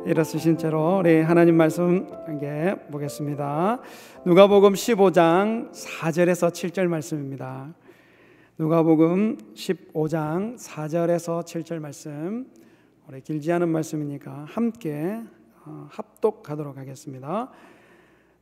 일어서신 채로 우리 하나님 말씀 함께 보겠습니다. 누가복음 15장 4절에서 7절 말씀입니다. 누가복음 15장 4절에서 7절 말씀, 우리 길지 않은 말씀이니까 함께 합독하도록 하겠습니다.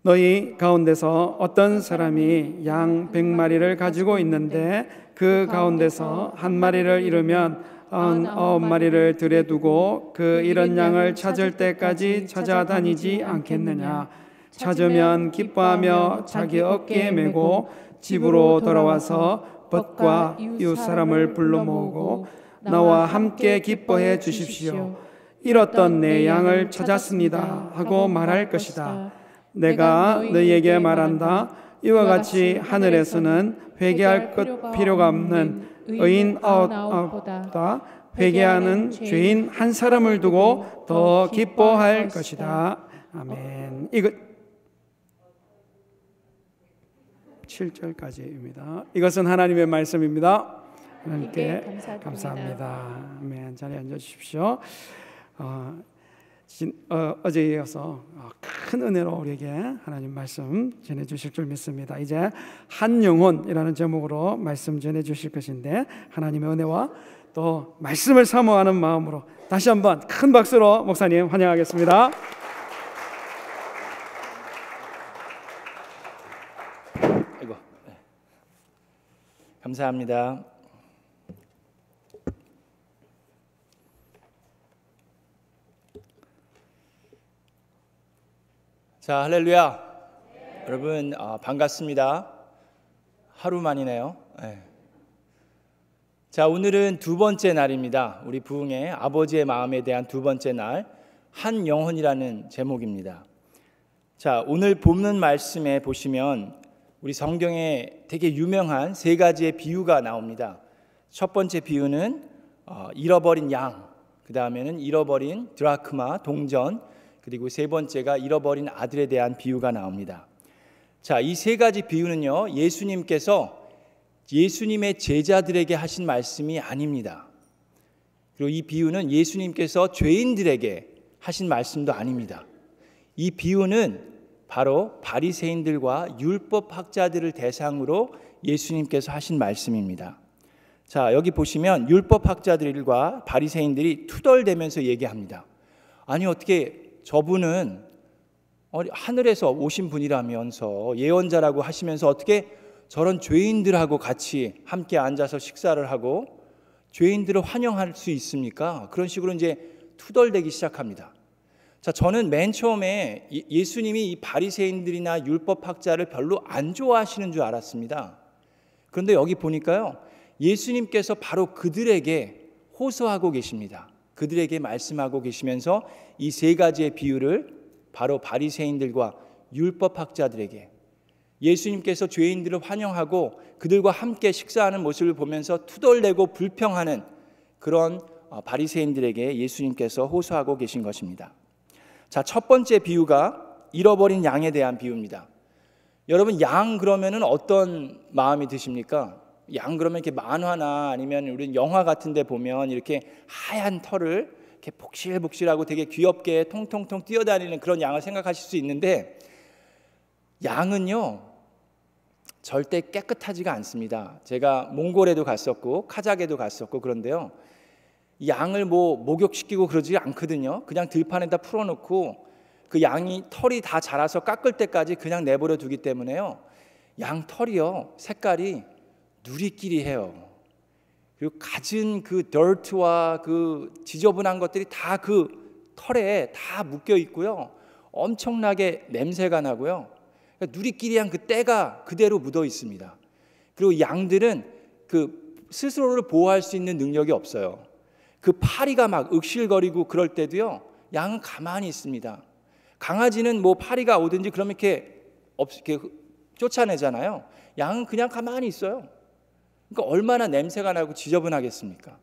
너희 가운데서 어떤 사람이 양 100마리를 가지고 있는데 그 가운데서 한 마리를 잃으면 99마리를 들에 두고 그 잃은 양을 찾을 때까지 찾아다니지 않겠느냐. 찾으면 기뻐하며 자기 어깨에 메고 집으로 돌아와서 벗과 이웃 사람을 불러 모으고 나와 함께 기뻐해 주십시오. 잃었던 내 양을 찾았습니다 하고 말할 것이다. 내가 너희에게 말한다. 이와 같이 하늘에서는 회개할 필요가 없는 의인 9보다 회개하는 죄인 한 사람을 두고 더 기뻐할 것이다. 아멘. 이것 7절까지입니다. 이것은 하나님의 말씀입니다. 하나님께 감사합니다. 아멘. 자리에 앉아 주십시오. 어제에 이어서 큰 은혜로 우리에게 하나님 말씀 전해주실 줄 믿습니다. 이제 한 영혼이라는 제목으로 말씀 전해주실 것인데, 하나님의 은혜와 또 말씀을 사모하는 마음으로 다시 한번 큰 박수로 목사님 환영하겠습니다. 아이고, 감사합니다. 자, 할렐루야. 네. 여러분 반갑습니다. 하루 만이네요. 네. 자, 오늘은 두 번째 날입니다. 우리 부흥의 아버지의 마음에 대한 두 번째 날, 한 영혼이라는 제목입니다. 자, 오늘 본문 말씀에 보시면 우리 성경에 되게 유명한 세 가지의 비유가 나옵니다. 첫 번째 비유는 잃어버린 양, 그 다음에는 잃어버린 드라크마, 동전, 그리고 세 번째가 잃어버린 아들에 대한 비유가 나옵니다. 자, 이 세 가지 비유는요, 예수님께서 예수님의 제자들에게 하신 말씀이 아닙니다. 그리고 이 비유는 예수님께서 죄인들에게 하신 말씀도 아닙니다. 이 비유는 바로 바리새인들과 율법학자들을 대상으로 예수님께서 하신 말씀입니다. 자, 여기 보시면 율법학자들과 바리새인들이 투덜대면서 얘기합니다. 아니, 어떻게 저분은 하늘에서 오신 분이라면서 예언자라고 하시면서 어떻게 저런 죄인들하고 같이 함께 앉아서 식사를 하고 죄인들을 환영할 수 있습니까? 그런 식으로 이제 투덜대기 시작합니다. 자, 저는 맨 처음에 예수님이 이 바리새인들이나 율법학자를 별로 안 좋아하시는 줄 알았습니다. 그런데 여기 보니까요, 예수님께서 바로 그들에게 호소하고 계십니다. 그들에게 말씀하고 계시면서 이 세 가지의 비유를 바로 바리새인들과 율법학자들에게, 예수님께서 죄인들을 환영하고 그들과 함께 식사하는 모습을 보면서 투덜대고 불평하는 그런 바리새인들에게 예수님께서 호소하고 계신 것입니다. 자, 첫 번째 비유가 잃어버린 양에 대한 비유입니다. 여러분, 양 그러면은 어떤 마음이 드십니까? 양 그러면 이렇게 만화나 아니면 우리 영화 같은 데 보면 이렇게 하얀 털을 이렇게 복실복실하고 되게 귀엽게 통통통 뛰어다니는 그런 양을 생각하실 수 있는데, 양은요 절대 깨끗하지가 않습니다. 제가 몽골에도 갔었고 카자흐에도 갔었고 그런데요, 양을 목욕시키고 그러지 않거든요. 그냥 들판에다 풀어놓고 그 양이 털이 다 자라서 깎을 때까지 그냥 내버려 두기 때문에요, 양 털이요 색깔이 누리끼리해요. 그리고 갖은 그 dirt와 그 지저분한 것들이 다 그 털에 다 묶여 있고요, 엄청나게 냄새가 나고요, 그러니까 누리끼리한 그 때가 그대로 묻어 있습니다. 그리고 양들은 그 스스로를 보호할 수 있는 능력이 없어요. 그 파리가 막 윽실거리고 그럴 때도요, 양은 가만히 있습니다. 강아지는 파리가 오든지 그러면 이렇게 쫓아내잖아요. 양은 그냥 가만히 있어요. 그러니까 얼마나 냄새가 나고 지저분하겠습니까?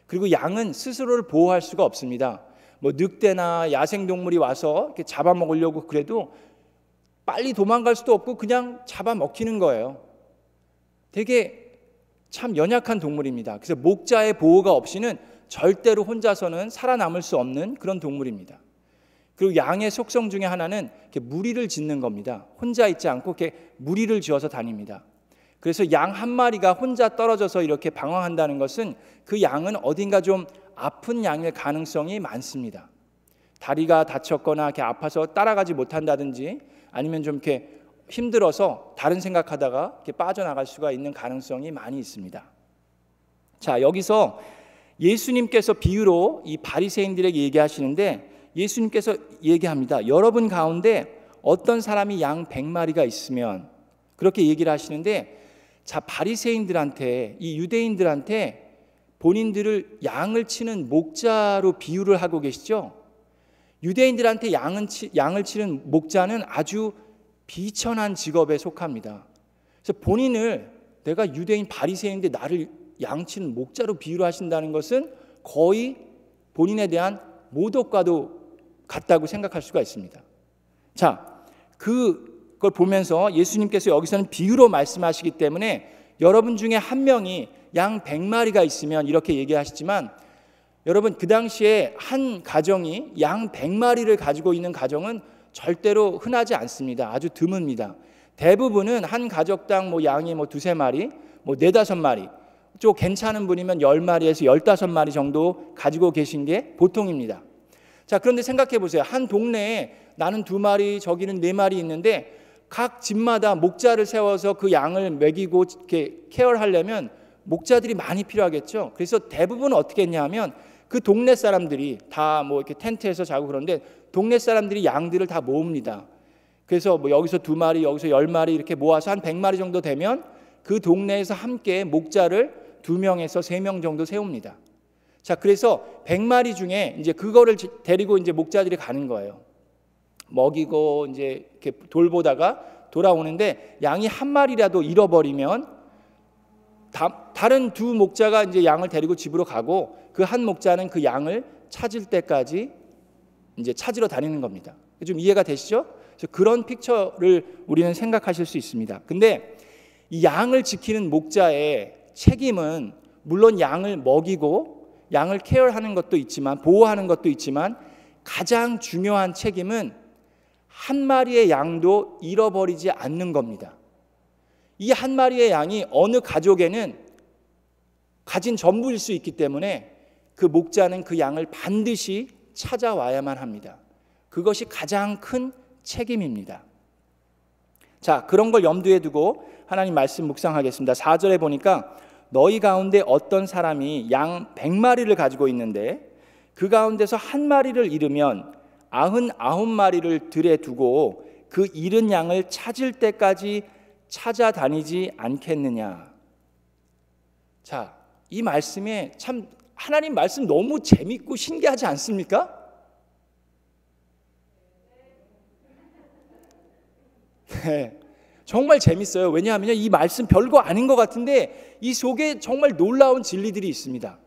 그리고 양은 스스로를 보호할 수가 없습니다. 늑대나 야생동물이 와서 이렇게 잡아먹으려고 그래도 빨리 도망갈 수도 없고 그냥 잡아먹히는 거예요. 되게 참 연약한 동물입니다. 그래서 목자의 보호가 없이는 절대로 혼자서는 살아남을 수 없는 그런 동물입니다. 그리고 양의 속성 중에 하나는 이렇게 무리를 짓는 겁니다. 혼자 있지 않고 이렇게 무리를 지어서 다닙니다. 그래서 양 한 마리가 혼자 떨어져서 이렇게 방황한다는 것은 그 양은 어딘가 좀 아픈 양일 가능성이 많습니다. 다리가 다쳤거나 이렇게 아파서 따라가지 못한다든지 아니면 좀 이렇게 힘들어서 다른 생각하다가 이렇게 빠져나갈 수가 있는 가능성이 많이 있습니다. 자, 여기서 예수님께서 비유로 이 바리새인들에게 얘기하시는데 예수님께서 얘기합니다. 여러분 가운데 어떤 사람이 양 100마리가 있으면, 그렇게 얘기를 하시는데, 자, 바리새인들한테, 이 유대인들한테 본인들을 양을 치는 목자로 비유를 하고 계시죠. 유대인들한테 양을 치는 목자는 아주 비천한 직업에 속합니다. 그래서 본인을 내가 유대인 바리새인인데 나를 양치는 목자로 비유를 하신다는 것은 거의 본인에 대한 모독과도 같다고 생각할 수가 있습니다. 자, 그걸 보면서 예수님께서 여기서는 비유로 말씀하시기 때문에 여러분 중에 한 명이 양 100마리가 있으면 이렇게 얘기하시지만, 여러분 그 당시에 한 가정이 양 100마리를 가지고 있는 가정은 절대로 흔하지 않습니다. 아주 드뭅니다. 대부분은 한 가족당 양이 두세 마리, 네다섯 마리, 좀 괜찮은 분이면 10마리에서 15마리 정도 가지고 계신 게 보통입니다. 자, 그런데 생각해 보세요. 한 동네에 나는 2마리, 저기는 4마리 있는데 각 집마다 목자를 세워서 그 양을 먹이고 이렇게 케어하려면 목자들이 많이 필요하겠죠. 그래서 대부분 어떻게 했냐면 그 동네 사람들이 다 이렇게 텐트에서 자고 그런데 동네 사람들이 양들을 다 모읍니다. 그래서 여기서 2마리, 여기서 10마리 이렇게 모아서 한 100마리 정도 되면 그 동네에서 함께 목자를 2명에서 3명 정도 세웁니다. 자, 그래서 100마리 중에 이제 그거를 데리고 이제 목자들이 가는 거예요. 먹이고 이제 이렇게 돌보다가 돌아오는데 양이 한 마리라도 잃어버리면 다른 2 목자가 이제 양을 데리고 집으로 가고 그 한 목자는 그 양을 찾을 때까지 이제 찾으러 다니는 겁니다. 좀 이해가 되시죠? 그래서 그런 픽처를 우리는 생각하실 수 있습니다. 근데 이 양을 지키는 목자의 책임은 물론 양을 먹이고 양을 케어하는 것도 있지만, 보호하는 것도 있지만, 가장 중요한 책임은 한 마리의 양도 잃어버리지 않는 겁니다. 이 한 마리의 양이 어느 가족에는 가진 전부일 수 있기 때문에 그 목자는 그 양을 반드시 찾아와야만 합니다. 그것이 가장 큰 책임입니다. 자, 그런 걸 염두에 두고 하나님 말씀 묵상하겠습니다. 4절에 보니까 너희 가운데 어떤 사람이 양 100마리를 가지고 있는데 그 가운데서 한 마리를 잃으면 99마리를 들에 두고 그 잃은 양을 찾을 때까지 찾아다니지 않겠느냐. 자, 이 말씀에 참 하나님 말씀 너무 재밌고 신기하지 않습니까? 네, 정말 재밌어요. 왜냐하면 이 말씀 별거 아닌 것 같은데 이 속에 정말 놀라운 진리들이 있습니다.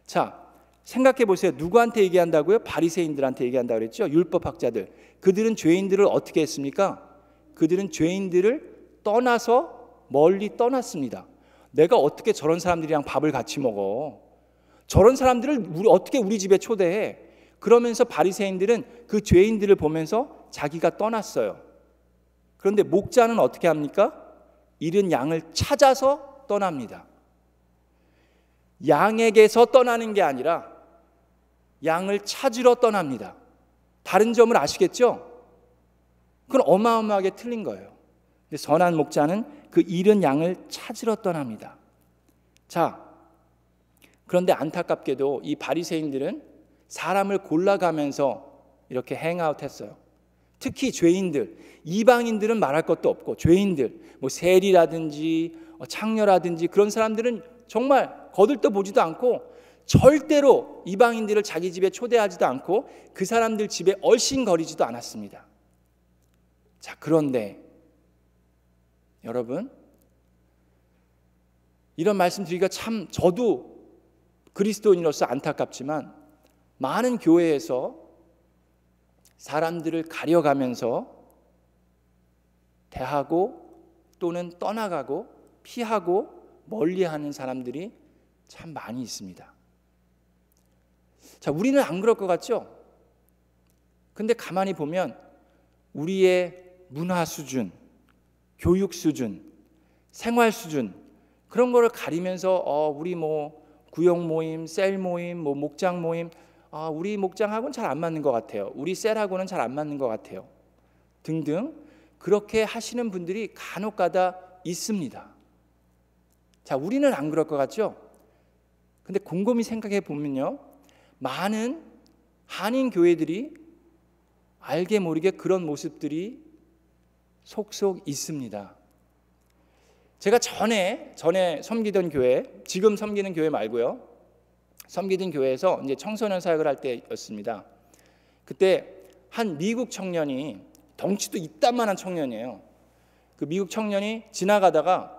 자, 생각해 보세요. 누구한테 얘기한다고요? 바리새인들한테 얘기한다고 그랬죠. 율법학자들. 그들은 죄인들을 어떻게 했습니까? 그들은 죄인들을 떠나서 멀리 떠났습니다. 내가 어떻게 저런 사람들이랑 밥을 같이 먹어? 저런 사람들을 어떻게 우리 집에 초대해? 그러면서 바리새인들은 그 죄인들을 보면서 자기가 떠났어요. 그런데 목자는 어떻게 합니까? 잃은 양을 찾아서 떠납니다. 양에게서 떠나는 게 아니라 양을 찾으러 떠납니다. 다른 점을 아시겠죠? 그건 어마어마하게 틀린 거예요. 근데 선한 목자는 그 잃은 양을 찾으러 떠납니다. 자, 그런데 안타깝게도 이 바리새인들은 사람을 골라가면서 이렇게 행아웃했어요. 특히 죄인들, 이방인들은 말할 것도 없고 죄인들, 세리라든지 창녀라든지 그런 사람들은 정말 거들떠보지도 않고 절대로 이방인들을 자기 집에 초대하지도 않고 그 사람들 집에 얼씬거리지도 않았습니다. 자, 그런데 여러분, 이런 말씀 드리기가 참 저도 그리스도인으로서 안타깝지만 많은 교회에서 사람들을 가려가면서 대하고 또는 떠나가고 피하고 멀리하는 사람들이 참 많이 있습니다. 자, 우리는 안 그럴 것 같죠? 근데 가만히 보면 우리의 문화 수준, 교육 수준, 생활 수준 그런 거를 가리면서 우리 뭐 구역 모임, 셀 모임, 뭐 목장 모임, 우리 목장하고는 잘 안 맞는 것 같아요. 우리 셀하고는 잘 안 맞는 것 같아요. 등등 그렇게 하시는 분들이 간혹가다 있습니다. 자, 우리는 안 그럴 것 같죠? 근데 곰곰이 생각해 보면요, 많은 한인 교회들이 알게 모르게 그런 모습들이 속속 있습니다. 제가 전에 섬기던 교회, 지금 섬기는 교회 말고요, 섬기던 교회에서 이제 청소년 사역을 할 때였습니다. 그때 한 미국 청년이, 덩치도 이딴만한 청년이에요. 그 미국 청년이 지나가다가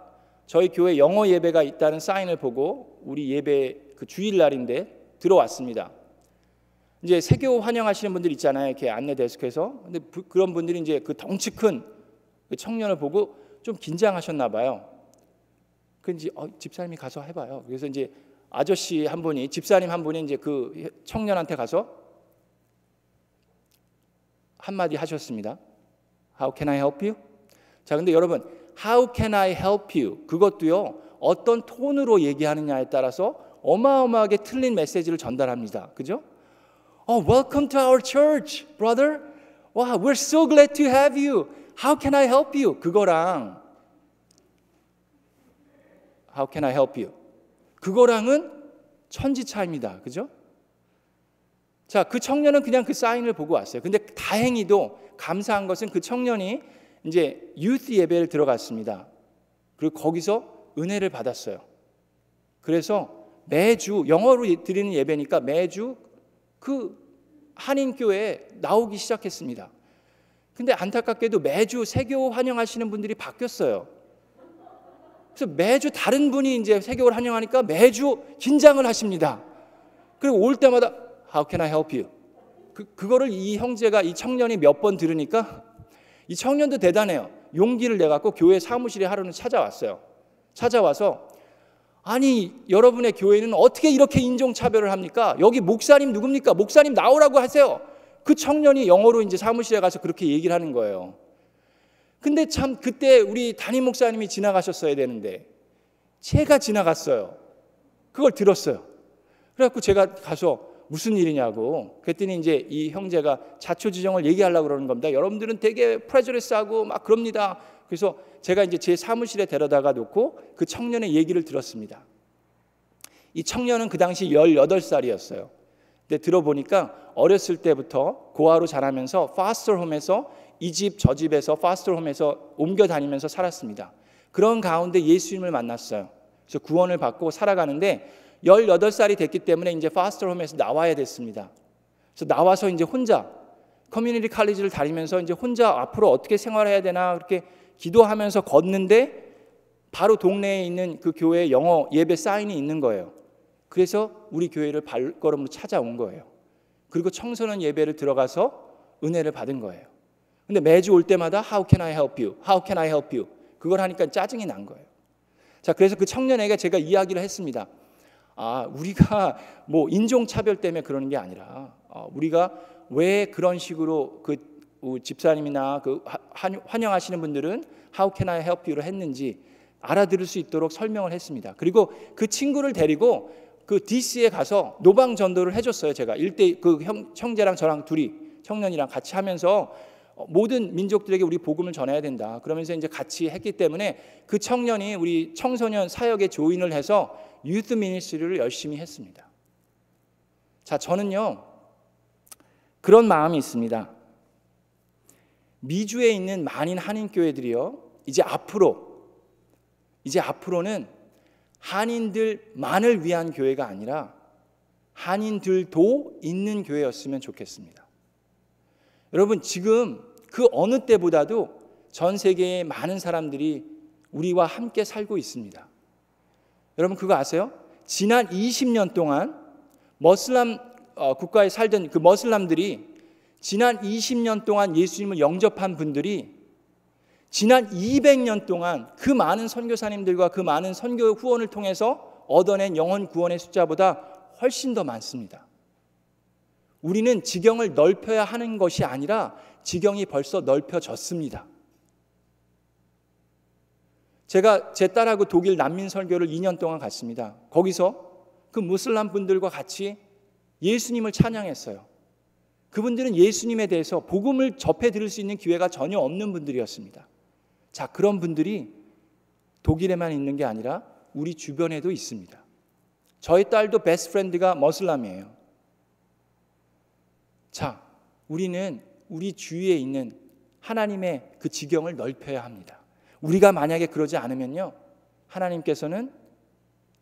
저희 교회 영어 예배가 있다는 사인을 보고 우리 예배 그 주일날인데 들어왔습니다. 이제 세교 환영하시는 분들 있잖아요. 이렇게 안내 데스크에서. 근데 그런 분들이 이제 그 덩치 큰 그 청년을 보고 좀 긴장하셨나 봐요. 그런지 집사님이 가서 해봐요. 그래서 이제 아저씨 한 분이, 집사님 한 분이 이제 그 청년한테 가서 한마디 하셨습니다. How can I help you? 자, 근데 여러분, How can I help you? 그것도요, 어떤 톤으로 얘기하느냐에 따라서 어마어마하게 틀린 메시지를 전달합니다. 그죠? Welcome to our church, brother. Wow, we're so glad to have you. How can I help you? 그거랑 How can I help you? 그거랑은 천지 차이입니다. 그죠? 자, 그 청년은 그냥 그 사인을 보고 왔어요. 근데 다행히도 감사한 것은 그 청년이 이제 유스 예배를 들어갔습니다. 그리고 거기서 은혜를 받았어요. 그래서 매주 영어로 드리는 예배니까 매주 그 한인교회에 나오기 시작했습니다. 근데 안타깝게도 매주 세교 환영하시는 분들이 바뀌었어요. 그래서 매주 다른 분이 이제 세교를 환영하니까 매주 긴장을 하십니다. 그리고 올 때마다 How can I help you? 그거를 이 형제가, 이 청년이 몇 번 들으니까 이 청년도 대단해요. 용기를 내갖고 교회 사무실에 하루는 찾아왔어요. 찾아와서 아니, 여러분의 교회는 어떻게 이렇게 인종차별을 합니까? 여기 목사님 누굽니까? 목사님 나오라고 하세요. 그 청년이 영어로 이제 사무실에 가서 그렇게 얘기를 하는 거예요. 근데 참 그때 우리 담임 목사님이 지나가셨어야 되는데 제가 지나갔어요. 그걸 들었어요. 그래갖고 제가 가서 무슨 일이냐고 그랬더니 이제 이 형제가 자초지종을 얘기하려고 그러는 겁니다. 여러분들은 되게 프레저리스하고 막 그럽니다. 그래서 제가 이제 제 사무실에 데려다가 놓고 그 청년의 얘기를 들었습니다. 이 청년은 그 당시 18살이었어요. 근데 들어보니까 어렸을 때부터 고아로 자라면서 파스터홈에서 이 집 저 집에서 파스터홈에서 옮겨 다니면서 살았습니다. 그런 가운데 예수님을 만났어요. 그래서 구원을 받고 살아가는데 18살이 됐기 때문에 이제 파스터홈에서 나와야 됐습니다. 그래서 나와서 이제 혼자 커뮤니티 칼리지를 다니면서 이제 혼자 앞으로 어떻게 생활해야 되나 그렇게 기도하면서 걷는데 바로 동네에 있는 그 교회 영어 예배 사인이 있는 거예요. 그래서 우리 교회를 발걸음으로 찾아온 거예요. 그리고 청소년 예배를 들어가서 은혜를 받은 거예요. 근데 매주 올 때마다 How can I help you? How can I help you? 그걸 하니까 짜증이 난 거예요. 자, 그래서 그 청년에게 제가 이야기를 했습니다. 우리가 뭐 인종차별 때문에 그러는 게 아니라 우리가 왜 그런 식으로 그 집사님이나 그 환영하시는 분들은 How can I help you를 했는지 알아들을 수 있도록 설명을 했습니다. 그리고 그 친구를 데리고 그 DC에 가서 노방 전도를 해줬어요. 제가 그 형제랑 저랑 둘이 청년이랑 같이 하면서 모든 민족들에게 우리 복음을 전해야 된다. 그러면서 이제 같이 했기 때문에 그 청년이 우리 청소년 사역에 조인을 해서 유스 미니스트리를 열심히 했습니다. 자, 저는요 그런 마음이 있습니다. 미주에 있는 많은 한인 교회들이요 이제 앞으로는 한인들만을 위한 교회가 아니라 한인들도 있는 교회였으면 좋겠습니다. 여러분, 지금 그 어느 때보다도 전 세계의 많은 사람들이 우리와 함께 살고 있습니다. 여러분 그거 아세요? 지난 20년 동안 머슬람 국가에 살던 그 머슬람들이 지난 20년 동안 예수님을 영접한 분들이 지난 200년 동안 그 많은 선교사님들과 그 많은 선교 후원을 통해서 얻어낸 영혼 구원의 숫자보다 훨씬 더 많습니다. 우리는 지경을 넓혀야 하는 것이 아니라 지경이 벌써 넓혀졌습니다. 제가 제 딸하고 독일 난민 설교를 2년 동안 갔습니다. 거기서 그 무슬람 분들과 같이 예수님을 찬양했어요. 그분들은 예수님에 대해서 복음을 접해 들을 수 있는 기회가 전혀 없는 분들이었습니다. 자, 그런 분들이 독일에만 있는 게 아니라 우리 주변에도 있습니다. 저희 딸도 베스트 프렌드가 머슬람이에요. 자, 우리는 우리 주위에 있는 하나님의 그 지경을 넓혀야 합니다. 우리가 만약에 그러지 않으면요, 하나님께서는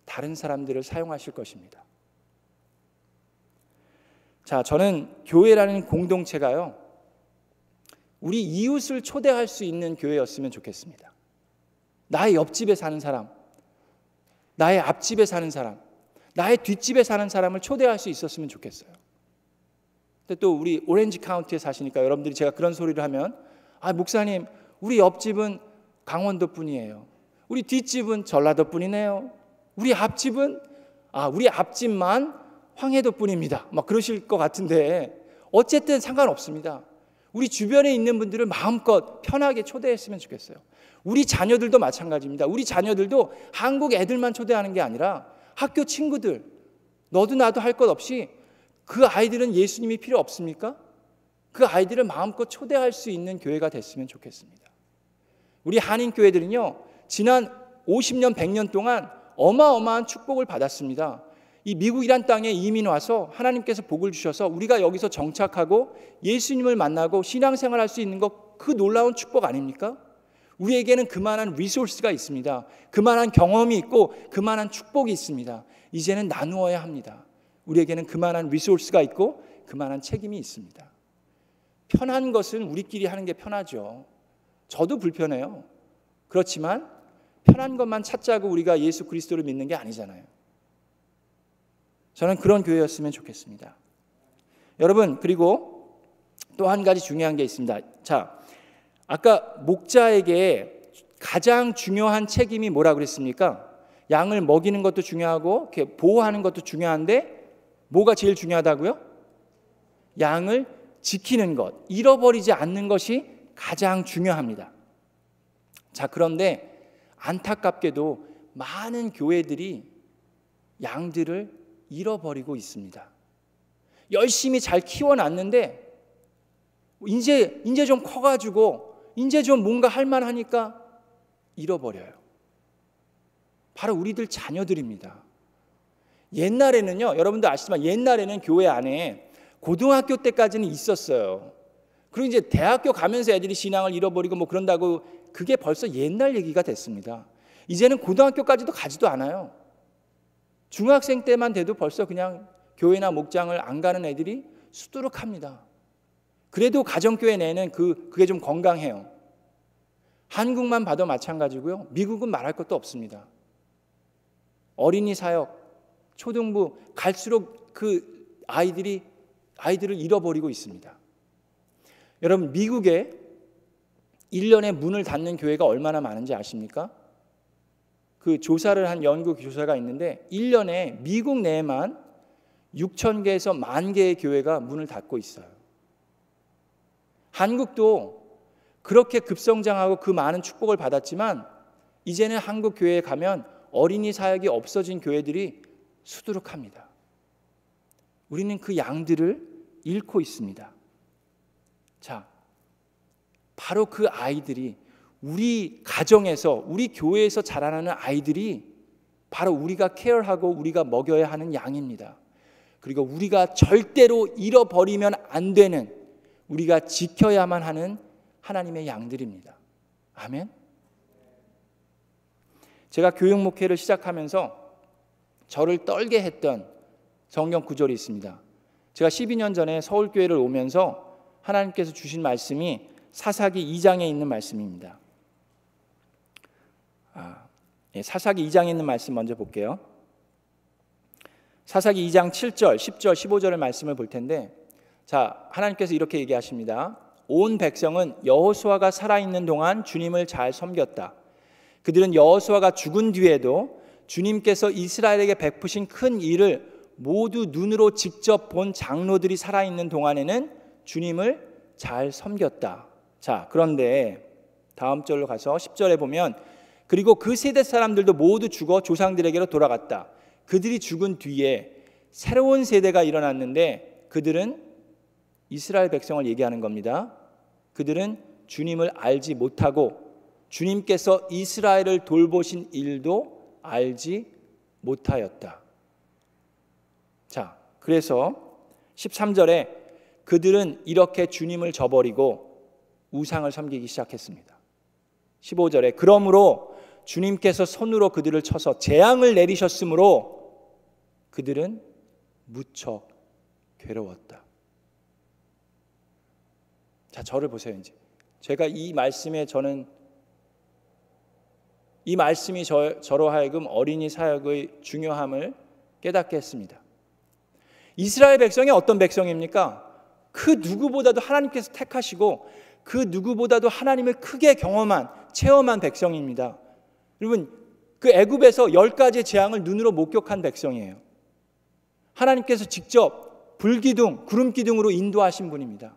다른 사람들을 사용하실 것입니다. 자, 저는 교회라는 공동체가요, 우리 이웃을 초대할 수 있는 교회였으면 좋겠습니다. 나의 옆집에 사는 사람, 나의 앞집에 사는 사람, 나의 뒷집에 사는 사람을 초대할 수 있었으면 좋겠어요. 근데 또 우리 오렌지 카운티에 사시니까 여러분들이 제가 그런 소리를 하면, 아, 목사님, 우리 옆집은 강원도 분이에요. 우리 뒷집은 전라도 분이네요. 우리 앞집은 우리 앞집만 황해도 분입니다. 막 그러실 것 같은데 어쨌든 상관없습니다. 우리 주변에 있는 분들을 마음껏 편하게 초대했으면 좋겠어요. 우리 자녀들도 마찬가지입니다. 우리 자녀들도 한국 애들만 초대하는 게 아니라 학교 친구들, 너도 나도 할 것 없이 그 아이들은 예수님이 필요 없습니까? 그 아이들을 마음껏 초대할 수 있는 교회가 됐으면 좋겠습니다. 우리 한인교회들은요, 지난 50년, 100년 동안 어마어마한 축복을 받았습니다. 이 미국이란 땅에 이민 와서 하나님께서 복을 주셔서 우리가 여기서 정착하고 예수님을 만나고 신앙생활할 수 있는 것, 그 놀라운 축복 아닙니까? 우리에게는 그만한 리소스가 있습니다. 그만한 경험이 있고 그만한 축복이 있습니다. 이제는 나누어야 합니다. 우리에게는 그만한 리소스가 있고 그만한 책임이 있습니다. 편한 것은 우리끼리 하는 게 편하죠. 저도 불편해요. 그렇지만 편한 것만 찾자고 우리가 예수 그리스도를 믿는 게 아니잖아요. 저는 그런 교회였으면 좋겠습니다. 여러분, 그리고 또 한 가지 중요한 게 있습니다. 자, 아까 목자에게 가장 중요한 책임이 뭐라고 그랬습니까? 양을 먹이는 것도 중요하고 보호하는 것도 중요한데 뭐가 제일 중요하다고요? 양을 지키는 것, 잃어버리지 않는 것이 가장 중요합니다. 자, 그런데 안타깝게도 많은 교회들이 양들을 잃어버리고 있습니다. 열심히 잘 키워놨는데 이제 좀 커가지고 이제 좀 뭔가 할만하니까 잃어버려요. 바로 우리들 자녀들입니다. 옛날에는요, 여러분도 아시지만 옛날에는 교회 안에 고등학교 때까지는 있었어요. 그리고 이제 대학교 가면서 애들이 신앙을 잃어버리고 뭐 그런다고, 그게 벌써 옛날 얘기가 됐습니다. 이제는 고등학교까지도 가지도 않아요. 중학생 때만 돼도 벌써 그냥 교회나 목장을 안 가는 애들이 수두룩합니다. 그래도 가정교회 내는 그게 좀 건강해요. 한국만 봐도 마찬가지고요. 미국은 말할 것도 없습니다. 어린이 사역, 초등부 갈수록 그 아이들을 잃어버리고 있습니다. 여러분, 미국에 1년에 문을 닫는 교회가 얼마나 많은지 아십니까? 그 조사를 한 연구 조사가 있는데 1년에 미국 내에만 6,000개에서 10,000개의 교회가 문을 닫고 있어요. 한국도 그렇게 급성장하고 그 많은 축복을 받았지만 이제는 한국 교회에 가면 어린이 사역이 없어진 교회들이 수두룩합니다. 우리는 그 양들을 잃고 있습니다. 자, 바로 그 아이들이 우리 가정에서, 우리 교회에서 자라나는 아이들이 바로 우리가 케어하고 우리가 먹여야 하는 양입니다. 그리고 우리가 절대로 잃어버리면 안 되는, 우리가 지켜야만 하는 하나님의 양들입니다. 아멘. 제가 교육 목회를 시작하면서 저를 떨게 했던 성경 구절이 있습니다. 제가 12년 전에 서울교회를 오면서 하나님께서 주신 말씀이 사사기 2장에 있는 말씀입니다. 사사기 2장에 있는 말씀 먼저 볼게요. 사사기 2장 7절, 10절, 15절의 말씀을 볼 텐데, 자, 하나님께서 이렇게 얘기하십니다. 온 백성은 여호수아가 살아있는 동안 주님을 잘 섬겼다. 그들은 여호수아가 죽은 뒤에도 주님께서 이스라엘에게 베푸신 큰 일을 모두 눈으로 직접 본 장로들이 살아있는 동안에는 주님을 잘 섬겼다. 자, 그런데 다음 절로 가서 10절에 보면 그리고 그 세대 사람들도 모두 죽어 조상들에게로 돌아갔다. 그들이 죽은 뒤에 새로운 세대가 일어났는데 그들은 이스라엘 백성을 얘기하는 겁니다. 그들은 주님을 알지 못하고 주님께서 이스라엘을 돌보신 일도 알지 못하였다. 자, 그래서 13절에 그들은 이렇게 주님을 저버리고 우상을 섬기기 시작했습니다. 15절에 그러므로 주님께서 손으로 그들을 쳐서 재앙을 내리셨으므로 그들은 무척 괴로웠다. 자, 저를 보세요. 이제 제가 이 말씀에 이 말씀이 저로 하여금 어린이 사역의 중요함을 깨닫게 했습니다. 이스라엘 백성이 어떤 백성입니까? 그 누구보다도 하나님께서 택하시고 그 누구보다도 하나님을 크게 체험한 백성입니다. 여러분, 그 애굽에서 10가지의 재앙을 눈으로 목격한 백성이에요. 하나님께서 직접 불기둥, 구름기둥으로 인도하신 분입니다.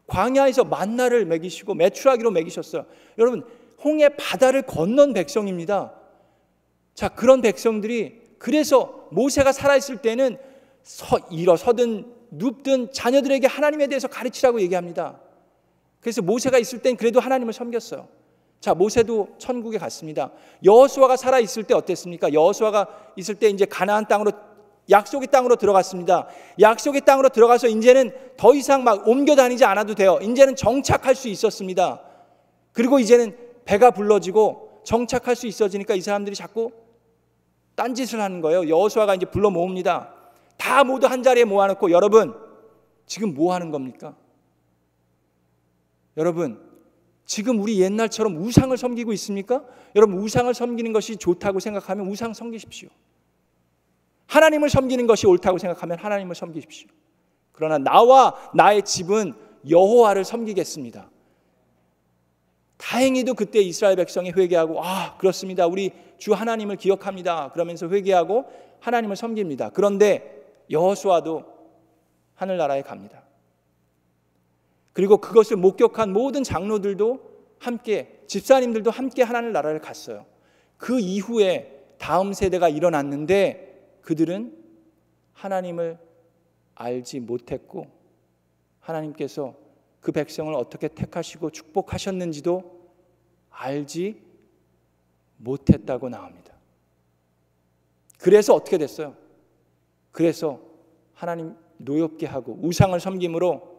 광야에서 만나를 먹이시고 메추라기로 먹이셨어요. 여러분, 홍해 바다를 건넌 백성입니다. 자, 그런 백성들이 그래서 모세가 살아있을 때는 일어서든 눕든 자녀들에게 하나님에 대해서 가르치라고 얘기합니다. 그래서 모세가 있을 땐 그래도 하나님을 섬겼어요. 자, 모세도 천국에 갔습니다. 여호수아가 살아있을 때 어땠습니까? 여호수아가 있을 때 이제 가나안 땅으로, 약속의 땅으로 들어갔습니다. 약속의 땅으로 들어가서 이제는 더 이상 막 옮겨 다니지 않아도 돼요. 이제는 정착할 수 있었습니다. 그리고 이제는 배가 불러지고 정착할 수 있어지니까 이 사람들이 자꾸 딴짓을 하는 거예요. 여호수아가 이제 불러 모읍니다. 다 모두 한 자리에 모아놓고 여러분, 지금 뭐 하는 겁니까? 여러분, 지금 우리 옛날처럼 우상을 섬기고 있습니까? 여러분, 우상을 섬기는 것이 좋다고 생각하면 우상 섬기십시오. 하나님을 섬기는 것이 옳다고 생각하면 하나님을 섬기십시오. 그러나 나와 나의 집은 여호와를 섬기겠습니다. 다행히도 그때 이스라엘 백성이 회개하고 그렇습니다. 우리 주 하나님을 기억합니다. 그러면서 회개하고 하나님을 섬깁니다. 그런데 여호수아도 하늘나라에 갑니다. 그리고 그것을 목격한 모든 장로들도 함께, 집사님들도 함께 하늘나라를 갔어요. 그 이후에 다음 세대가 일어났는데 그들은 하나님을 알지 못했고 하나님께서 그 백성을 어떻게 택하시고 축복하셨는지도 알지 못했다고 나옵니다. 그래서 어떻게 됐어요? 그래서 하나님 노엽게 하고 우상을 섬김으로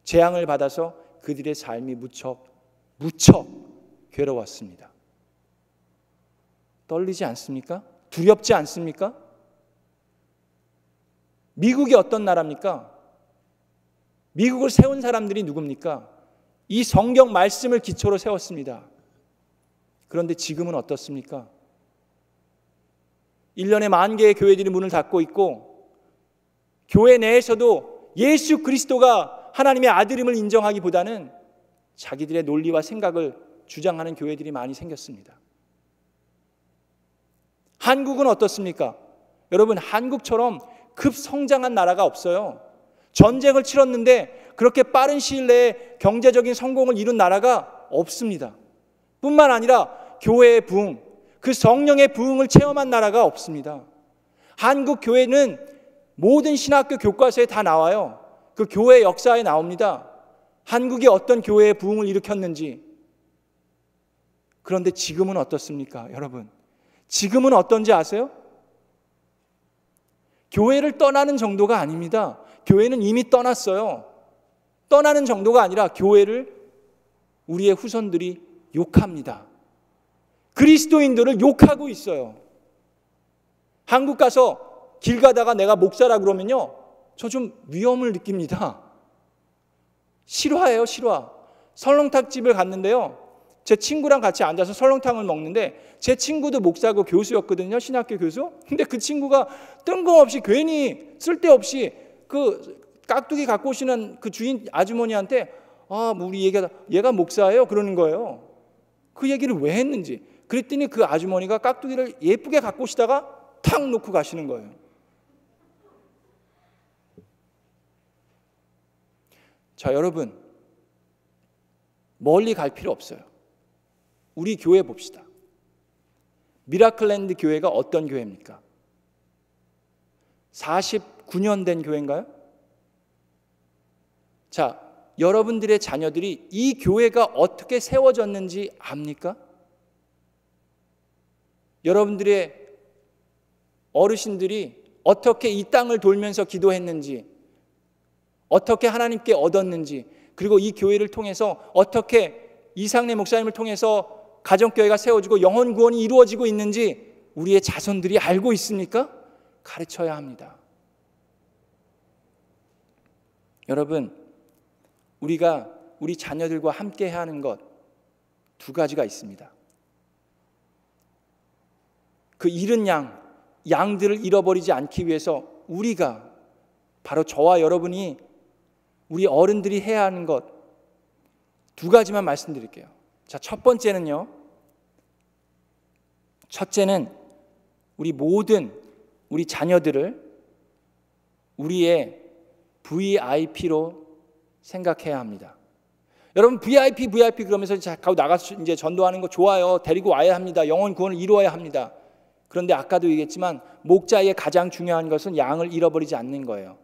재앙을 받아서 그들의 삶이 무척 괴로웠습니다. 떨리지 않습니까? 두렵지 않습니까? 미국이 어떤 나라입니까? 미국을 세운 사람들이 누굽니까? 이 성경 말씀을 기초로 세웠습니다. 그런데 지금은 어떻습니까? 1년에 10,000개의 교회들이 문을 닫고 있고 교회 내에서도 예수 그리스도가 하나님의 아들임을 인정하기보다는 자기들의 논리와 생각을 주장하는 교회들이 많이 생겼습니다. 한국은 어떻습니까? 여러분, 한국처럼 급성장한 나라가 없어요. 전쟁을 치렀는데 그렇게 빠른 시일 내에 경제적인 성공을 이룬 나라가 없습니다. 뿐만 아니라 교회의 부흥, 그 성령의 부흥을 체험한 나라가 없습니다. 한국 교회는 모든 신학교 교과서에 다 나와요. 그 교회 역사에 나옵니다. 한국이 어떤 교회의 부흥을 일으켰는지. 그런데 지금은 어떻습니까, 여러분? 지금은 어떤지 아세요? 교회를 떠나는 정도가 아닙니다. 교회는 이미 떠났어요. 떠나는 정도가 아니라 교회를 우리의 후손들이 욕합니다. 그리스도인들을 욕하고 있어요. 한국 가서 길 가다가 내가 목사라 그러면요, 저 좀 위험을 느낍니다. 실화예요, 실화. 설렁탕집을 갔는데요, 제 친구랑 같이 앉아서 설렁탕을 먹는데 제 친구도 목사고 교수였거든요, 신학교 교수. 근데 그 친구가 뜬금없이 괜히 쓸데없이 그 깍두기 갖고 오시는 그 주인 아주머니한테 뭐 우리 얘가 목사예요 그러는 거예요. 그 얘기를 왜 했는지. 그랬더니 그 아주머니가 깍두기를 예쁘게 갖고 오시다가 탁 놓고 가시는 거예요. 자, 여러분, 멀리 갈 필요 없어요. 우리 교회 봅시다. 미라클랜드 교회가 어떤 교회입니까? 49년 된 교회인가요? 자, 여러분들의 자녀들이 이 교회가 어떻게 세워졌는지 압니까? 여러분들의 어르신들이 어떻게 이 땅을 돌면서 기도했는지, 어떻게 하나님께 얻었는지, 그리고 이 교회를 통해서 어떻게 이상래 목사님을 통해서 가정교회가 세워지고 영혼 구원이 이루어지고 있는지 우리의 자손들이 알고 있습니까? 가르쳐야 합니다. 여러분, 우리가 우리 자녀들과 함께 해야 하는 것 두 가지가 있습니다. 그 잃은 양들을 잃어버리지 않기 위해서 우리가, 바로 저와 여러분이, 우리 어른들이 해야 하는 것 두 가지만 말씀드릴게요. 자, 첫 번째는요, 첫째는 우리 자녀들을 우리의 VIP로 생각해야 합니다. 여러분, VIP 그러면서 자꾸 나가서 이제 전도하는 거 좋아요. 데리고 와야 합니다. 영혼 구원을 이루어야 합니다. 그런데 아까도 얘기했지만 목자의 가장 중요한 것은 양을 잃어버리지 않는 거예요.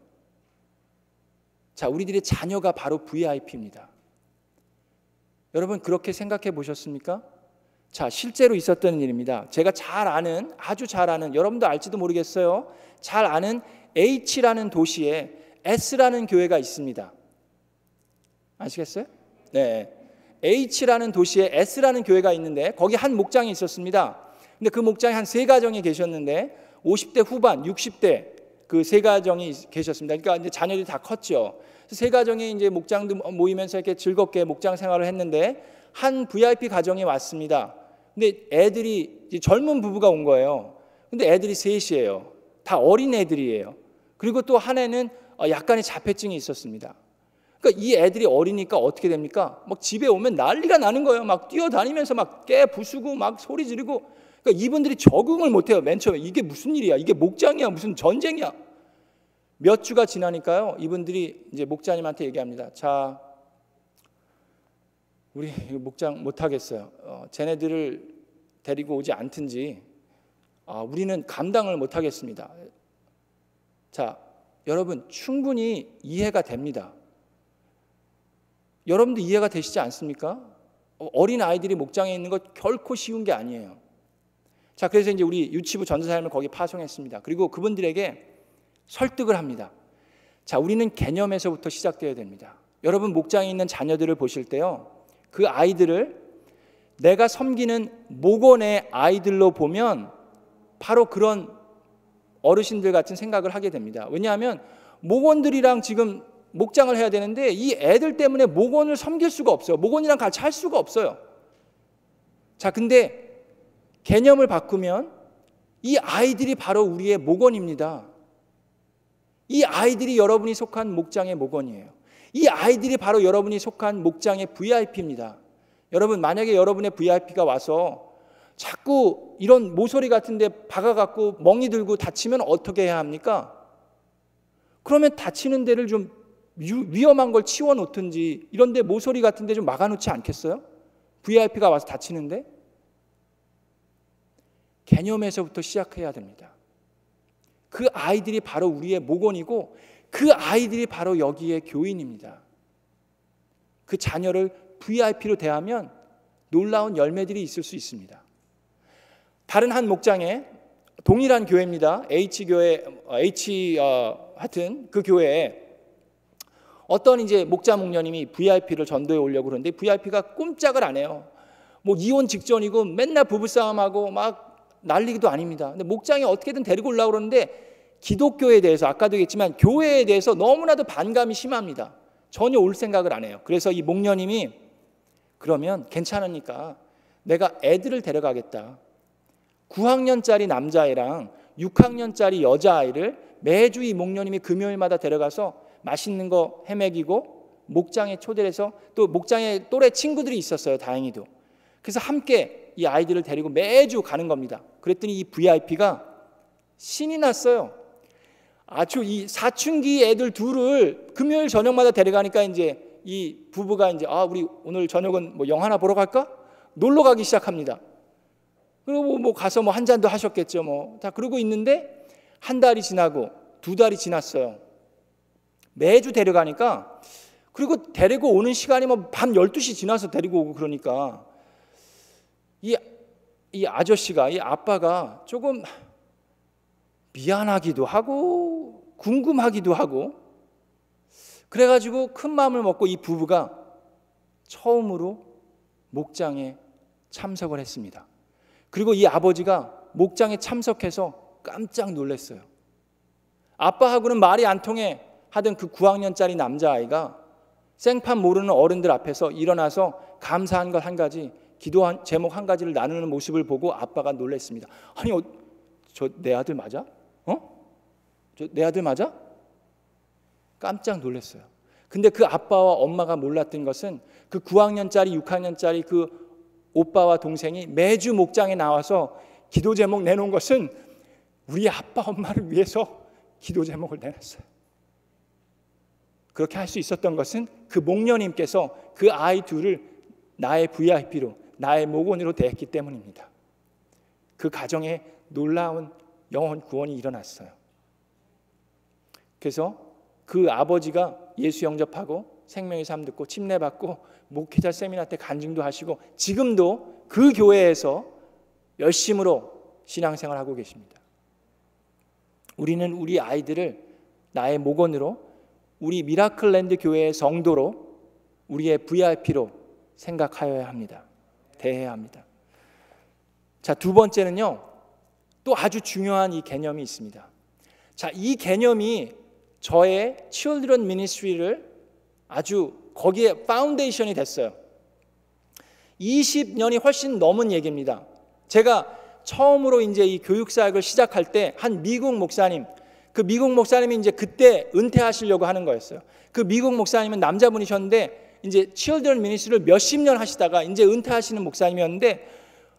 자, 우리들의 자녀가 바로 VIP입니다. 여러분, 그렇게 생각해 보셨습니까? 자, 실제로 있었던 일입니다. 제가 아주 잘 아는, 여러분도 알지도 모르겠어요. 잘 아는 H라는 도시에 S라는 교회가 있습니다. 아시겠어요? 네. H라는 도시에 S라는 교회가 있는데 거기 한 목장이 있었습니다. 근데 그 목장에 한 3가정이 계셨는데 50대 후반, 60대 그 3가정이 계셨습니다. 그러니까 이제 자녀들이 다 컸죠. 3가정이 이제 목장도 모이면서 이렇게 즐겁게 목장 생활을 했는데 한 VIP 가정이 왔습니다. 근데 애들이 이제 젊은 부부가 온 거예요. 근데 애들이 셋이에요. 다 어린 애들이에요. 그리고 또 한 애는 약간의 자폐증이 있었습니다. 그러니까 이 애들이 어리니까 어떻게 됩니까? 막 집에 오면 난리가 나는 거예요. 막 뛰어다니면서 막 깨 부수고 막 소리 지르고. 그러니까 이분들이 적응을 못해요. 맨 처음에 이게 무슨 일이야? 이게 목장이야? 무슨 전쟁이야? 몇 주가 지나니까요, 이분들이 이제 목자님한테 얘기합니다. 자, 우리 목장 못 하겠어요. 쟤네들을 데리고 오지 않든지 우리는 감당을 못 하겠습니다. 자, 여러분, 충분히 이해가 됩니다. 여러분도 이해가 되시지 않습니까? 어린 아이들이 목장에 있는 것 결코 쉬운 게 아니에요. 자, 그래서 이제 우리 유치부 전도사님을 거기 파송했습니다. 그리고 그분들에게 설득을 합니다. 자, 우리는 개념에서부터 시작되어야 됩니다. 여러분, 목장에 있는 자녀들을 보실 때요, 그 아이들을 내가 섬기는 목원의 아이들로 보면 바로 그런 어르신들 같은 생각을 하게 됩니다. 왜냐하면 목원들이랑 지금 목장을 해야 되는데 이 애들 때문에 목원을 섬길 수가 없어요. 목원이랑 같이 할 수가 없어요. 자, 근데 개념을 바꾸면 이 아이들이 바로 우리의 목원입니다. 이 아이들이 여러분이 속한 목장의 목원이에요. 이 아이들이 바로 여러분이 속한 목장의 VIP입니다. 여러분, 만약에 여러분의 VIP가 와서 자꾸 이런 모서리 같은 데 박아갖고 멍이 들고 다치면 어떻게 해야 합니까? 그러면 다치는 데를 좀 위험한 걸 치워놓든지 이런 데 모서리 같은 데 좀 막아놓지 않겠어요? VIP가 와서 다치는데? 개념에서부터 시작해야 됩니다. 그 아이들이 바로 우리의 목원이고 그 아이들이 바로 여기에 교인입니다. 그 자녀를 VIP로 대하면 놀라운 열매들이 있을 수 있습니다. 다른 한 목장에 동일한 교회입니다. 하여튼 그 교회에 어떤 이제 목자 목녀님이 VIP를 전도해 오려고 그러는데 VIP가 꼼짝을 안 해요. 뭐 이혼 직전이고 맨날 부부싸움하고 막 난리도 아닙니다. 근데 목장에 어떻게든 데리고 오려고 그러는데 기독교에 대해서, 아까도 얘기했지만 교회에 대해서 너무나도 반감이 심합니다. 전혀 올 생각을 안 해요. 그래서 이 목녀님이 그러면 괜찮으니까 내가 애들을 데려가겠다. 9학년짜리 남자애랑 6학년짜리 여자아이를 매주 이 목녀님이 금요일마다 데려가서 맛있는 거 헤매기고 목장에 초대를 해서, 또 목장에 또래 친구들이 있었어요, 다행히도. 그래서 함께 이 아이들을 데리고 매주 가는 겁니다. 그랬더니 이 VIP가 신이 났어요. 아주 이 사춘기 애들 둘을 금요일 저녁마다 데려가니까 이제 이 부부가 이제 우리 오늘 저녁은 뭐 영화나 보러 갈까? 놀러 가기 시작합니다. 그리고 뭐 가서 뭐 한 잔도 하셨겠죠. 뭐 다 그러고 있는데 한 달이 지나고 두 달이 지났어요. 매주 데려가니까, 그리고 데리고 오는 시간이 뭐 밤 12시 지나서 데리고 오고 그러니까 이 아저씨가, 이 아빠가 조금 미안하기도 하고 궁금하기도 하고, 그래가지고 큰 마음을 먹고 이 부부가 처음으로 목장에 참석을 했습니다. 그리고 이 아버지가 목장에 참석해서 깜짝 놀랐어요. 아빠하고는 말이 안 통해 하던 그 9학년짜리 남자아이가 생판 모르는 어른들 앞에서 일어나서 감사한 것 한 가지, 기도 제목 한 가지를 나누는 모습을 보고 아빠가 놀랐습니다. 아니, 저 내 아들 맞아? 저 내 아들 맞아? 깜짝 놀랐어요. 근데 그 아빠와 엄마가 몰랐던 것은 그 9학년짜리 6학년짜리 그 오빠와 동생이 매주 목장에 나와서 기도 제목 내놓은 것은 우리 아빠 엄마를 위해서 기도 제목을 내놨어요. 그렇게 할 수 있었던 것은 그 목녀님께서 그 아이 둘을 나의 VIP로, 나의 목원으로 대했기 때문입니다. 그 가정에 놀라운 영혼 구원이 일어났어요. 그래서 그 아버지가 예수 영접하고 생명의 삶 듣고 침례받고 목회자 세미나 때 간증도 하시고 지금도 그 교회에서 열심으로 신앙생활을 하고 계십니다. 우리는 우리 아이들을 나의 목원으로, 우리 미라클랜드 교회의 성도로, 우리의 VIP로 생각하여야 합니다. 대해야 합니다. 자, 두 번째는요, 또 아주 중요한 이 개념이 있습니다. 자, 이 개념이 저의 Children Ministry를 아주 거기에 파운데이션이 됐어요. 20년이 훨씬 넘은 얘기입니다. 제가 처음으로 이제 이 교육사역을 시작할 때 한 미국 목사님, 그 미국 목사님이 이제 그때 은퇴하시려고 하는 거였어요. 그 미국 목사님은 남자분이셨는데 이제 Children Ministry를 몇십 년 하시다가 이제 은퇴하시는 목사님이었는데,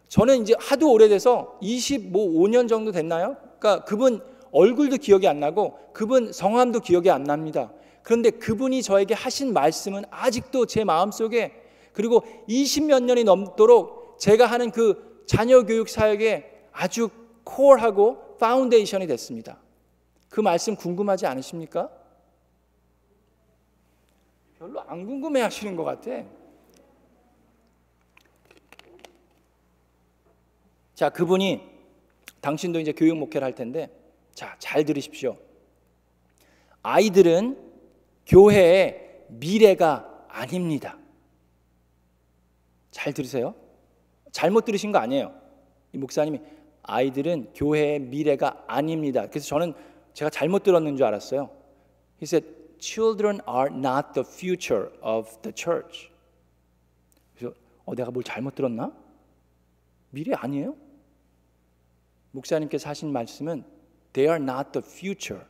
저는 이제 하도 오래돼서 25년 정도 됐나요? 그러니까 그분 얼굴도 기억이 안 나고 그분 성함도 기억이 안 납니다. 그런데 그분이 저에게 하신 말씀은 아직도 제 마음속에, 그리고 20몇 년이 넘도록 제가 하는 그 자녀 교육 사역에 아주 코어하고 파운데이션이 됐습니다. 그 말씀 궁금하지 않으십니까? 별로 안 궁금해 하시는 것 같아. 자, 그분이, 당신도 이제 교육 목회를 할 텐데, 자, 잘 들으십시오. 아이들은 교회의 미래가 아닙니다. 잘 들으세요. 잘못 들으신 거 아니에요. 이 목사님이 아이들은 교회의 미래가 아닙니다. 그래서 제가 잘못 들었는 줄 알았어요. He said, children are not the future of the church. 그래서 내가 뭘 잘못 들었나? 미래 아니에요? 목사님께서 하신 말씀은 They are not the future.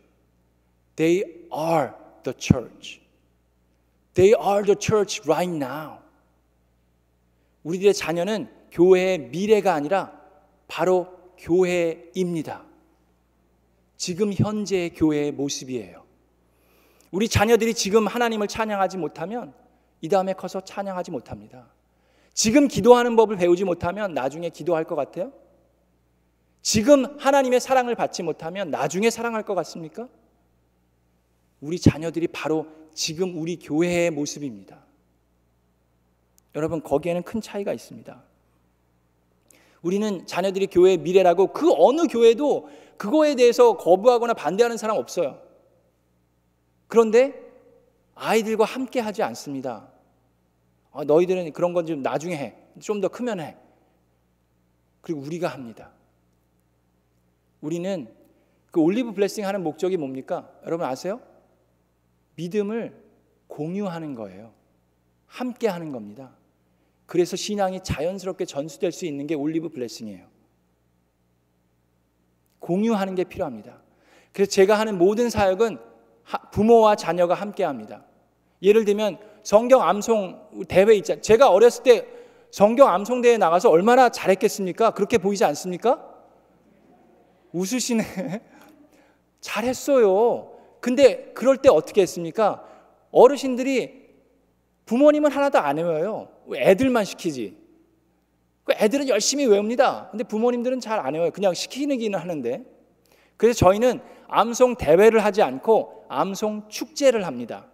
They are the church. They are the church right now. 우리들의 자녀는 교회의 미래가 아니라 바로 교회입니다. 지금 현재의 교회의 모습이에요. 우리 자녀들이 지금 하나님을 찬양하지 못하면 이 다음에 커서 찬양하지 못합니다. 지금 기도하는 법을 배우지 못하면 나중에 기도할 것 같아요? 지금 하나님의 사랑을 받지 못하면 나중에 사랑할 것 같습니까? 우리 자녀들이 바로 지금 우리 교회의 모습입니다. 여러분, 거기에는 큰 차이가 있습니다. 우리는 자녀들이 교회의 미래라고, 그 어느 교회도 그거에 대해서 거부하거나 반대하는 사람 없어요. 그런데 아이들과 함께 하지 않습니다. 너희들은 그런 건 좀 나중에 해. 좀 더 크면 해. 그리고 우리가 합니다. 우리는 그 올리브 블레싱 하는 목적이 뭡니까? 여러분 아세요? 믿음을 공유하는 거예요. 함께 하는 겁니다. 그래서 신앙이 자연스럽게 전수될 수 있는 게 올리브 블레싱이에요. 공유하는 게 필요합니다. 그래서 제가 하는 모든 사역은 부모와 자녀가 함께 합니다. 예를 들면 성경 암송 대회 있잖아요. 제가 어렸을 때 성경 암송 대회에 나가서 얼마나 잘했겠습니까? 그렇게 보이지 않습니까? 웃으시네. 잘했어요. 근데 그럴 때 어떻게 했습니까? 어르신들이 부모님은 하나도 안 외워요. 애들만 시키지. 그 애들은 열심히 외웁니다. 근데 부모님들은 잘 안 외워요. 그냥 시키기는 하는데. 그래서 저희는 암송 대회를 하지 않고 암송 축제를 합니다.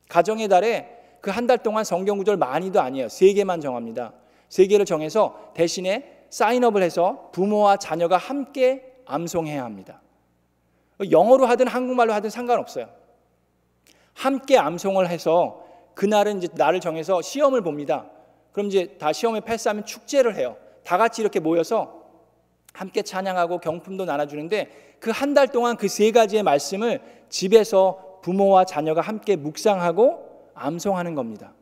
가정의 달에 그 한 달 동안 성경 구절 많이도 아니에요. 3개만 정합니다. 3개를 정해서 대신에 사인업을 해서 부모와 자녀가 함께 암송해야 합니다. 영어로 하든 한국말로 하든 상관없어요. 함께 암송을 해서 그날은 이제 날을 정해서 시험을 봅니다. 그럼 이제 다 시험에 패스하면 축제를 해요. 다 같이 이렇게 모여서 함께 찬양하고 경품도 나눠주는데 그 한 달 동안 그 3가지의 말씀을 집에서 부모와 자녀가 함께 묵상하고 암송하는 겁니다.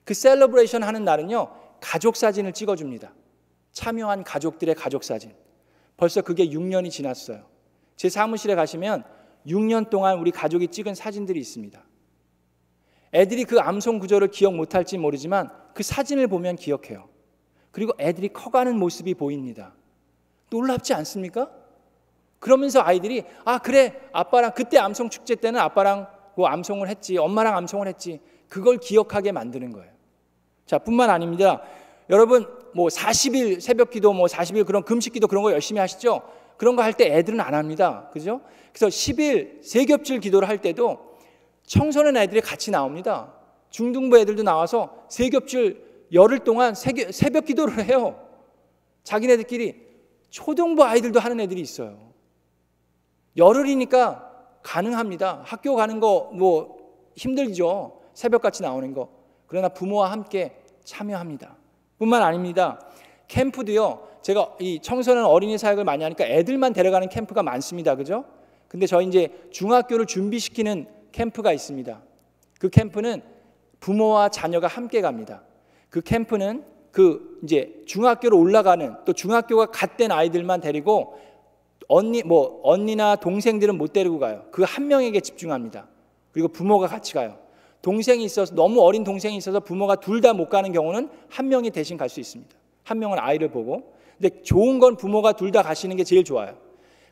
그 셀러브레이션 하는 날은요, 가족 사진을 찍어줍니다. 참여한 가족들의 가족 사진. 벌써 그게 6년이 지났어요. 제 사무실에 가시면 6년 동안 우리 가족이 찍은 사진들이 있습니다. 애들이 그 암송 구절을 기억 못할지 모르지만 그 사진을 보면 기억해요. 그리고 애들이 커가는 모습이 보입니다. 놀랍지 않습니까? 그러면서 아이들이 그래, 아빠랑 그때 암송 축제 때는 아빠랑 뭐 암송을 했지, 엄마랑 암송을 했지, 그걸 기억하게 만드는 거예요. 자, 뿐만 아닙니다. 여러분 뭐 40일 새벽기도, 뭐 40일 그런 금식기도 그런 거 열심히 하시죠? 그런 거 할 때 애들은 안 합니다. 그죠? 그래서 10일 세겹칠 기도를 할 때도 청소년 애들이 같이 나옵니다. 중등부 애들도 나와서 세겹칠 열흘 동안 새벽 기도를 해요. 자기네들끼리. 초등부 아이들도 하는 애들이 있어요. 열흘이니까 가능합니다. 학교 가는 거 뭐 힘들죠. 새벽같이 나오는 거. 그러나 부모와 함께 참여합니다. 뿐만 아닙니다. 캠프도요. 제가 이 청소년 어린이 사역을 많이 하니까 애들만 데려가는 캠프가 많습니다. 그죠? 근데 저희 이제 중학교를 준비시키는 캠프가 있습니다. 그 캠프는 부모와 자녀가 함께 갑니다. 그 캠프는 그 이제 중학교로 올라가는, 또 중학교가 갓된 아이들만 데리고 언니나 동생들은 못 데리고 가요. 그 한 명에게 집중합니다. 그리고 부모가 같이 가요. 동생이 있어서, 너무 어린 동생이 있어서 부모가 둘 다 못 가는 경우는 한 명이 대신 갈 수 있습니다. 한 명은 아이를 보고. 근데 좋은 건 부모가 둘 다 가시는 게 제일 좋아요.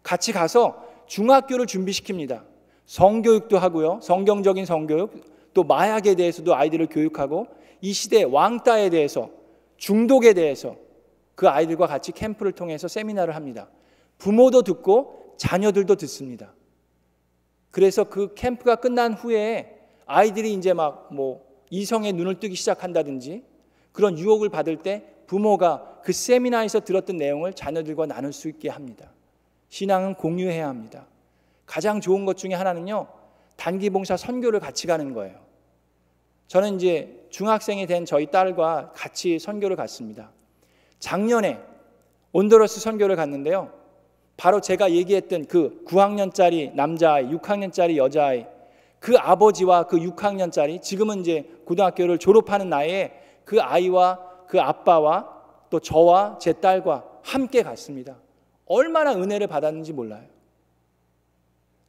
같이 가서 중학교를 준비시킵니다. 성교육도 하고요. 성경적인 성교육, 또 마약에 대해서도 아이들을 교육하고, 이 시대 왕따에 대해서, 중독에 대해서 그 아이들과 같이 캠프를 통해서 세미나를 합니다. 부모도 듣고 자녀들도 듣습니다. 그래서 그 캠프가 끝난 후에 아이들이 이제 막 뭐 이성의 눈을 뜨기 시작한다든지 그런 유혹을 받을 때 부모가 그 세미나에서 들었던 내용을 자녀들과 나눌 수 있게 합니다. 신앙은 공유해야 합니다. 가장 좋은 것 중에 하나는요, 단기 봉사 선교를 같이 가는 거예요. 저는 이제 중학생이 된 저희 딸과 같이 선교를 갔습니다. 작년에 온두라스 선교를 갔는데요. 바로 제가 얘기했던 그 9학년짜리 남자아이, 6학년짜리 여자아이, 그 아버지와 그 6학년짜리, 지금은 이제 고등학교를 졸업하는 나이에 그 아이와 그 아빠와 또 저와 제 딸과 함께 갔습니다. 얼마나 은혜를 받았는지 몰라요.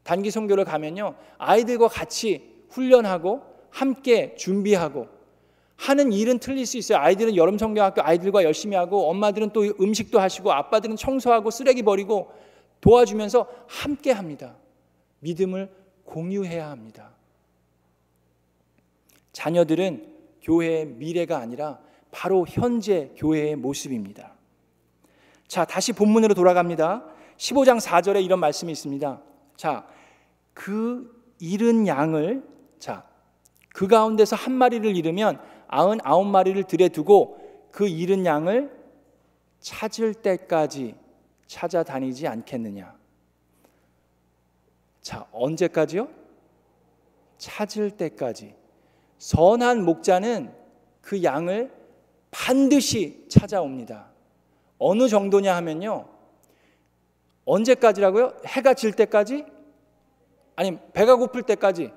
단기 선교를 가면요, 아이들과 같이 훈련하고 함께 준비하고 하는 일은 틀릴 수 있어요. 아이들은 여름 성경학교 아이들과 열심히 하고, 엄마들은 또 음식도 하시고, 아빠들은 청소하고 쓰레기 버리고 도와주면서 함께 합니다. 믿음을 공유해야 합니다. 자녀들은 교회의 미래가 아니라 바로 현재 교회의 모습입니다. 자, 다시 본문으로 돌아갑니다. 15장 4절에 이런 말씀이 있습니다. 자, 그 잃은 양을, 그 가운데서 한 마리를 잃으면 99마리를 들에 두고 그 잃은 양을 찾을 때까지 찾아다니지 않겠느냐. 자, 언제까지요? 찾을 때까지. 선한 목자는 그 양을 반드시 찾아옵니다. 어느 정도냐 하면요, 언제까지라고요? 해가 질 때까지? 아니면 배가 고플 때까지?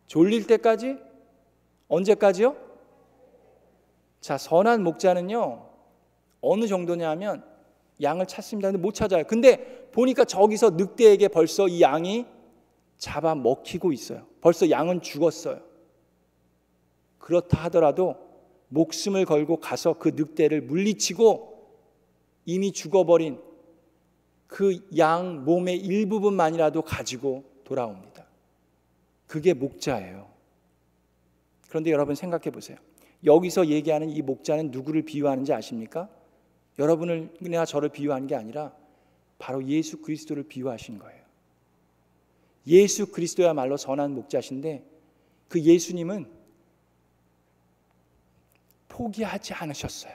졸릴 때까지? 언제까지요? 자, 선한 목자는요, 어느 정도냐 하면 양을 찾습니다. 근데 못 찾아요. 근데 보니까 저기서 늑대에게 벌써 이 양이 잡아먹히고 있어요. 벌써 양은 죽었어요. 그렇다 하더라도 목숨을 걸고 가서 그 늑대를 물리치고 이미 죽어버린 그 양 몸의 일부분만이라도 가지고 돌아옵니다. 그게 목자예요. 그런데 여러분 생각해 보세요. 여기서 얘기하는 이 목자는 누구를 비유하는지 아십니까? 여러분이나 저를 비유하는 게 아니라 바로 예수 그리스도를 비유하신 거예요. 예수 그리스도야말로 선한 목자신데 그 예수님은 포기하지 않으셨어요.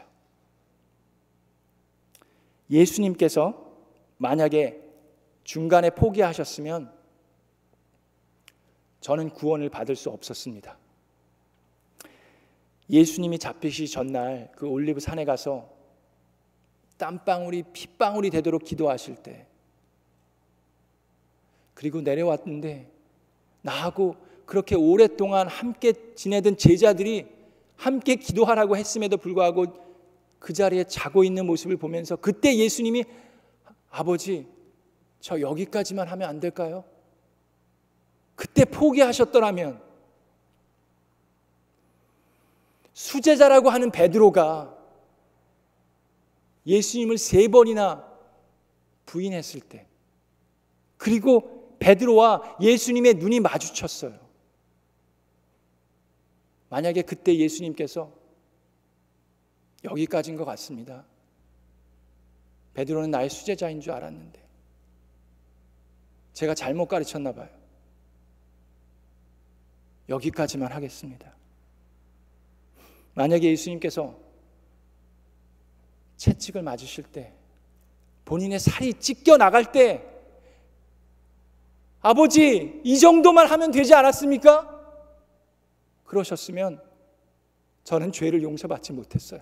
예수님께서 만약에 중간에 포기하셨으면 저는 구원을 받을 수 없었습니다. 예수님이 잡히시 전날 그 올리브 산에 가서 땀방울이 핏방울이 되도록 기도하실 때, 그리고 내려왔는데 나하고 그렇게 오랫동안 함께 지내던 제자들이 함께 기도하라고 했음에도 불구하고 그 자리에 자고 있는 모습을 보면서 그때 예수님이 아버지, 저 여기까지만 하면 안 될까요? 그때 포기하셨더라면 수제자라고 하는 베드로가 예수님을 3번이나 부인했을 때, 그리고 베드로와 예수님의 눈이 마주쳤어요. 만약에 그때 예수님께서 여기까지인 것 같습니다. 베드로는 나의 수제자인 줄 알았는데 제가 잘못 가르쳤나 봐요. 여기까지만 하겠습니다. 만약에 예수님께서 채찍을 맞으실 때, 본인의 살이 찢겨 나갈 때 아버지, 이 정도만 하면 되지 않았습니까? 그러셨으면 저는 죄를 용서받지 못했어요.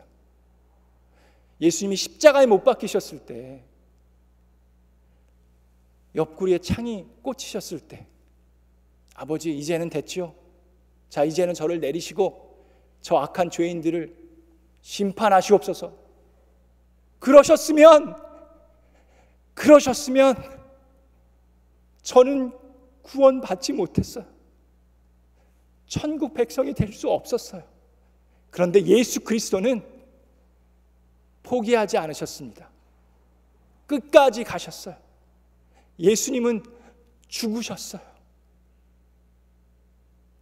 예수님이 십자가에 못 박히셨을 때, 옆구리에 창이 꽂히셨을 때, 아버지 이제는 됐지요? 자, 이제는 저를 내리시고 저 악한 죄인들을 심판하시옵소서. 그러셨으면 저는 구원받지 못했어요. 천국 백성이 될 수 없었어요. 그런데 예수 그리스도는 포기하지 않으셨습니다. 끝까지 가셨어요. 예수님은 죽으셨어요.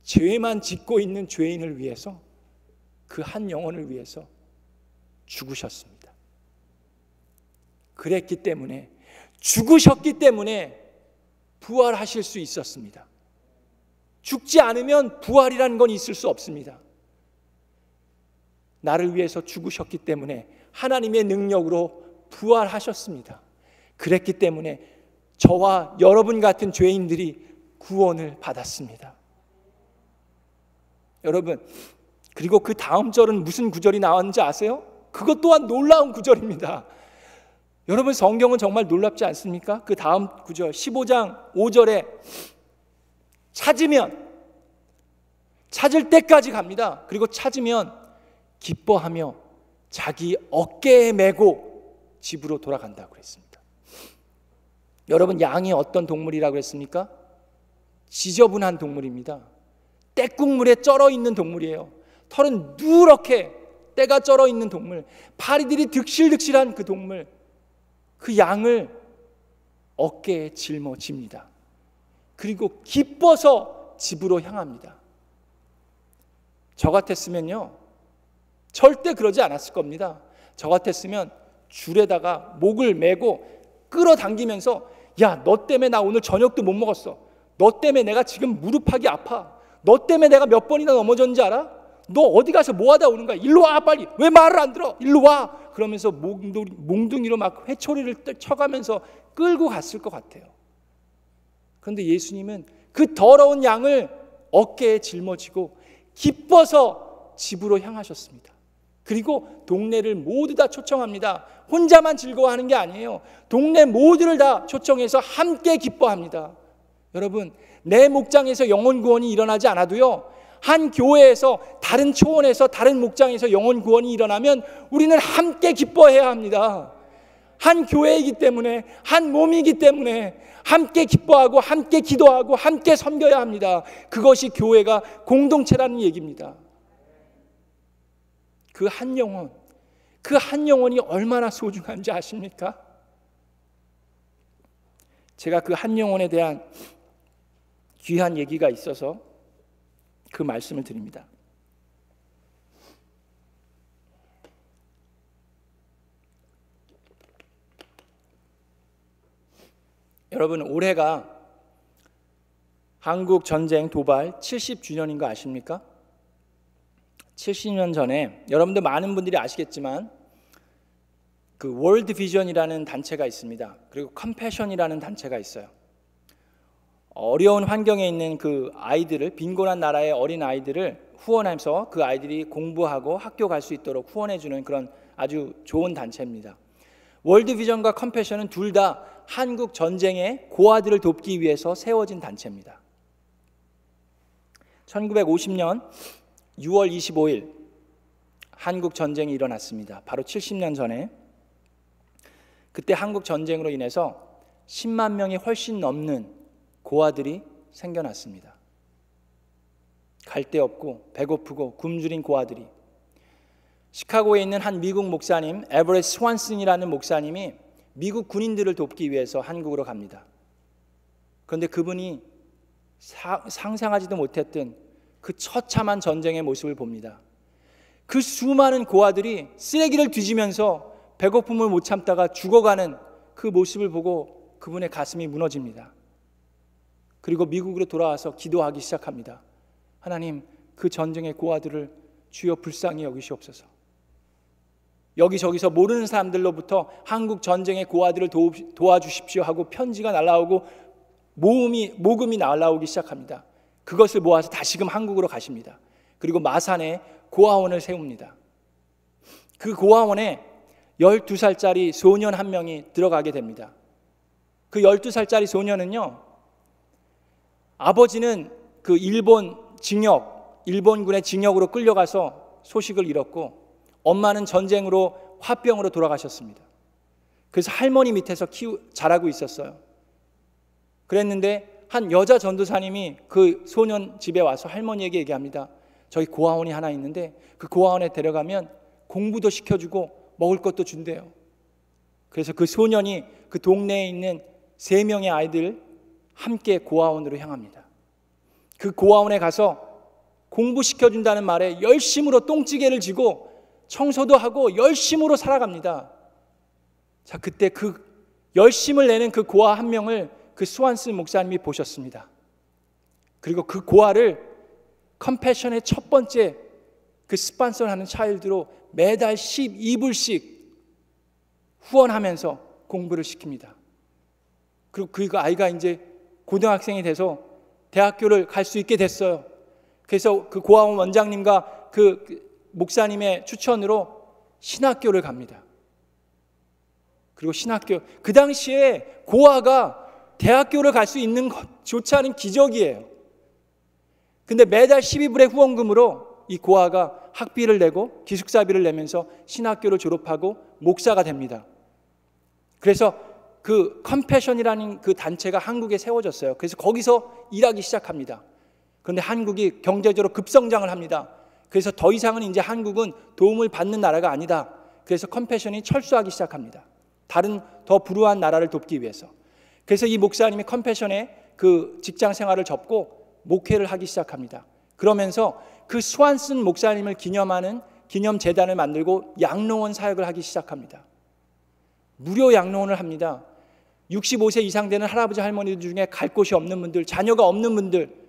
죄만 짓고 있는 죄인을 위해서, 그 한 영혼을 위해서 죽으셨습니다. 그랬기 때문에, 죽으셨기 때문에 부활하실 수 있었습니다. 죽지 않으면 부활이라는 건 있을 수 없습니다. 나를 위해서 죽으셨기 때문에 하나님의 능력으로 부활하셨습니다. 그랬기 때문에 저와 여러분 같은 죄인들이 구원을 받았습니다. 여러분, 그리고 그 다음 절은 무슨 구절이 나왔는지 아세요? 그것 또한 놀라운 구절입니다. 여러분, 성경은 정말 놀랍지 않습니까? 그 다음 구절 15장 5절에 찾을 때까지 갑니다. 그리고 찾으면 기뻐하며 자기 어깨에 메고 집으로 돌아간다고 그랬습니다. 여러분, 양이 어떤 동물이라고 했습니까? 지저분한 동물입니다. 때국물에 쩔어 있는 동물이에요. 털은 누렇게 때가 쩔어 있는 동물, 파리들이 득실득실한 그 동물, 그 양을 어깨에 짊어집니다. 그리고 기뻐서 집으로 향합니다. 저 같았으면요, 절대 그러지 않았을 겁니다. 저 같았으면 줄에다가 목을 메고 끌어당기면서, 야, 너 때문에 나 오늘 저녁도 못 먹었어. 너 때문에 내가 지금 무릎팍이 아파. 너 때문에 내가 몇 번이나 넘어졌는지 알아? 너 어디 가서 뭐 하다 오는 거야? 일로 와, 빨리. 왜 말을 안 들어? 일로 와. 그러면서 몽둥이로 막 회초리를 쳐가면서 끌고 갔을 것 같아요. 그런데 예수님은 그 더러운 양을 어깨에 짊어지고 기뻐서 집으로 향하셨습니다. 그리고 동네를 모두 다 초청합니다. 혼자만 즐거워하는 게 아니에요. 동네 모두를 다 초청해서 함께 기뻐합니다. 여러분, 내 목장에서 영혼 구원이 일어나지 않아도요, 한 교회에서, 다른 초원에서, 다른 목장에서 영혼 구원이 일어나면 우리는 함께 기뻐해야 합니다. 한 교회이기 때문에, 한 몸이기 때문에 함께 기뻐하고 함께 기도하고 함께 섬겨야 합니다. 그것이 교회가 공동체라는 얘기입니다. 그 한 영혼이 얼마나 소중한지 아십니까? 제가 그 한 영혼에 대한 귀한 얘기가 있어서 그 말씀을 드립니다. 여러분, 올해가 한국 전쟁 도발 70주년인 거 아십니까? 70년 전에 여러분들 많은 분들이 아시겠지만 그 월드 비전이라는 단체가 있습니다. 그리고 컴패션이라는 단체가 있어요. 어려운 환경에 있는 그 아이들을, 빈곤한 나라의 어린 아이들을 후원해서 그 아이들이 공부하고 학교 갈 수 있도록 후원해주는 그런 아주 좋은 단체입니다. 월드 비전과 컴패션은 둘 다 한국 전쟁의 고아들을 돕기 위해서 세워진 단체입니다. 1950년 6월 25일 한국 전쟁이 일어났습니다. 바로 70년 전에. 그때 한국 전쟁으로 인해서 10만 명이 훨씬 넘는 고아들이 생겨났습니다. 갈 데 없고 배고프고 굶주린 고아들이. 시카고에 있는 한 미국 목사님, 에버렛 스완슨이라는 목사님이 미국 군인들을 돕기 위해서 한국으로 갑니다. 그런데 그분이 상상하지도 못했던 그 처참한 전쟁의 모습을 봅니다. 그 수많은 고아들이 쓰레기를 뒤지면서 배고픔을 못 참다가 죽어가는 그 모습을 보고 그분의 가슴이 무너집니다. 그리고 미국으로 돌아와서 기도하기 시작합니다. 하나님, 그 전쟁의 고아들을 주여 불쌍히 여기시옵소서. 여기저기서 모르는 사람들로부터 한국 전쟁의 고아들을 도와주십시오 하고 편지가 날아오고 모금이 날아오기 시작합니다. 그것을 모아서 다시금 한국으로 가십니다. 그리고 마산에 고아원을 세웁니다. 그 고아원에 12살짜리 소년 한 명이 들어가게 됩니다. 그 12살짜리 소년은요, 아버지는 그 일본군의 징역으로 끌려가서 소식을 잃었고, 엄마는 전쟁으로 화병으로 돌아가셨습니다. 그래서 할머니 밑에서 자라고 있었어요. 그랬는데 한 여자 전도사님이 그 소년 집에 와서 할머니에게 얘기합니다. 저희 고아원이 하나 있는데 그 고아원에 데려가면 공부도 시켜주고 먹을 것도 준대요. 그래서 그 소년이 그 동네에 있는 3명의 아이들 함께 고아원으로 향합니다. 그 고아원에 가서 공부시켜준다는 말에 열심으로 똥찌개를 지고 청소도 하고 열심으로 살아갑니다. 자, 그때 그 열심을 내는 그 고아 한 명을 그 스완슨 목사님이 보셨습니다. 그리고 그 고아를 컴패션의 첫 번째 그 스폰서하는 차일드로 매달 12불씩 후원하면서 공부를 시킵니다. 그리고 그 아이가 이제 고등학생이 돼서 대학교를 갈 수 있게 됐어요. 그래서 그 고아원 원장님과 그 목사님의 추천으로 신학교를 갑니다. 그리고 신학교, 그 당시에 고아가 대학교를 갈 수 있는 것조차는 기적이에요. 근데 매달 12불의 후원금으로 이 고아가 학비를 내고 기숙사비를 내면서 신학교를 졸업하고 목사가 됩니다. 그래서 그 컴패션이라는 그 단체가 한국에 세워졌어요. 그래서 거기서 일하기 시작합니다. 그런데 한국이 경제적으로 급성장을 합니다. 그래서 더 이상은 이제 한국은 도움을 받는 나라가 아니다. 그래서 컴패션이 철수하기 시작합니다. 다른 더 불우한 나라를 돕기 위해서. 그래서 이 목사님이 컴패션의 그 직장 생활을 접고 목회를 하기 시작합니다. 그러면서 그 스완슨 목사님을 기념하는 기념재단을 만들고 양로원 사역을 하기 시작합니다. 무료 양로원을 합니다. 65세 이상 되는 할아버지 할머니들 중에 갈 곳이 없는 분들, 자녀가 없는 분들,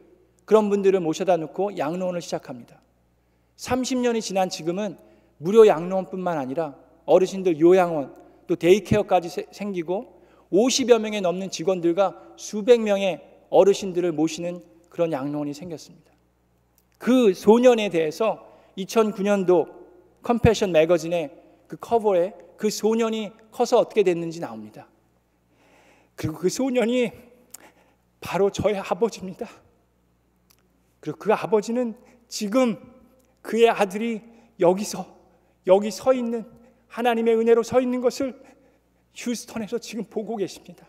그런 분들을 모셔다 놓고 양로원을 시작합니다. 30년이 지난 지금은 무료 양로원뿐만 아니라 어르신들 요양원, 또 데이케어까지 생기고 50여 명에 넘는 직원들과 수백 명의 어르신들을 모시는 그런 양로원이 생겼습니다. 그 소년에 대해서 2009년도 컴패션 매거진의 그 커버에 그 소년이 커서 어떻게 됐는지 나옵니다. 그리고 그 소년이 바로 저의 아버지입니다. 그리고 그 아버지는 지금 그의 아들이 여기 서 있는, 하나님의 은혜로 서 있는 것을 휴스턴에서 지금 보고 계십니다.